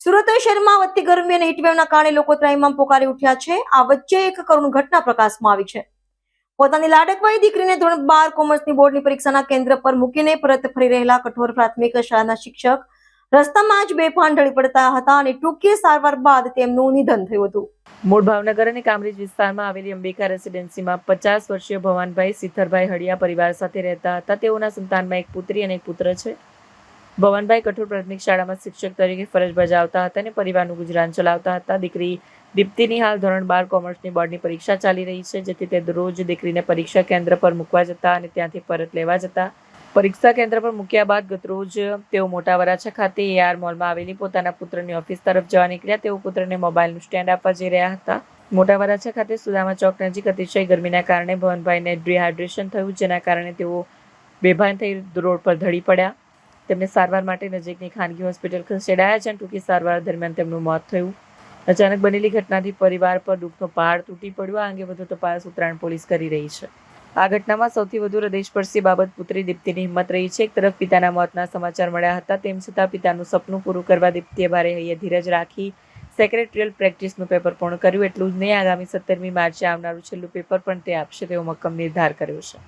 સુરત શહેરમાં વધતી ગરમી અને હીટવેવના કારણે લોકો ત્રાહિમામ પોકારી ઉઠ્યા છે. આ વચ્ચે એક કરુણ ઘટના પ્રકાશમાં આવી છે. પોતાની લાડકવાઈ દીકરીને ધોરણ 12 કોમર્સની બોર્ડની પરીક્ષાના કેન્દ્ર પર મૂકીને પરત ફરી રહેલા કઠોર પ્રાથમિક શાળાના શિક્ષક રસ્તામાં જ બેભાન ઢળી પડતા હતા અને ટૂંકી સારવાર બાદ તેમનું નિધન થયું હતું. મૂળ ભાવનગર અને કામરેજ વિસ્તારમાં આવેલી અંબિકા રેસિડેન્સીમાં 50 વર્ષીય ભવાનભાઈ સિથ્થરભાઈ હળિયા પરિવાર સાથે રહેતા હતા. તેઓના સંતાનમાં એક પુત્રી અને એક પુત્ર છે. ભવાનભાઈ કઠોર પ્રાથમિક શાળામાં શિક્ષક તરીકે ફરજ બજાવતા હતા અને પરિવારનું ગુજરાન ચલાવતા હતા. દીકરી દીપ્તિની હાલ ધોરણ 12 કોમર્સની બોર્ડની પરીક્ષા ચાલી રહી છે, જેથી તે રોજ દીકરીને પરીક્ષા કેન્દ્ર પર મૂકવા જતા અને ત્યાંથી પરત લેવા જતા. પરીક્ષા કેન્દ્ર પર મૂક્યા બાદ ગતરોજ તેઓ મોટા વરાછા ખાતે AR મોલમાં આવેલી પોતાના પુત્રની ઓફિસ તરફ જવા નીકળ્યા. તેઓ પુત્રને મોબાઈલનું સ્ટેન્ડ આપવા જઈ રહ્યા હતા. મોટા વરાછા ખાતે સુદામા ચોક નજીક અતિશય ગરમીના કારણે ભવનભાઈને ડિહાઇડ્રેશન થયું, જેના કારણે તેઓ બેભાન થઈ રોડ પર ઢળી પડ્યા. તેમને સારવાર માટે નજીકની ખાનગી હોસ્પિટલ ખસેડાયા છે અને ટૂંકી સારવાર દરમિયાન તેમનું મોત થયું. અચાનક બનેલી ઘટનાથી પરિવાર પર દુઃખનો પહાડ તૂટી પડ્યો. આ અંગે વધુ તપાસ ઉત્તરાયણ પોલીસ કરી રહી છે. આ ઘટનામાં સૌથી વધુ હૃદયસ્પર્શી બાબત પુત્રી દીપ્તિની હિંમત રહી છે. એક તરફ પિતાના મોતના સમાચાર મળ્યા હતા, તેમ છતાં પિતાનું સપનું પૂરું કરવા દીપ્તિએ ભારે હૈયે ધીરજ રાખી સેક્રેટરીયલ પ્રેક્ટિસનું પેપર પૂર્ણ કર્યું. એટલું જ નહીં, આગામી 17મી માર્ચે આવનારું છેલ્લું પેપર પણ તે આપશે તેવો મક્કમ નિર્ધાર કર્યો છે.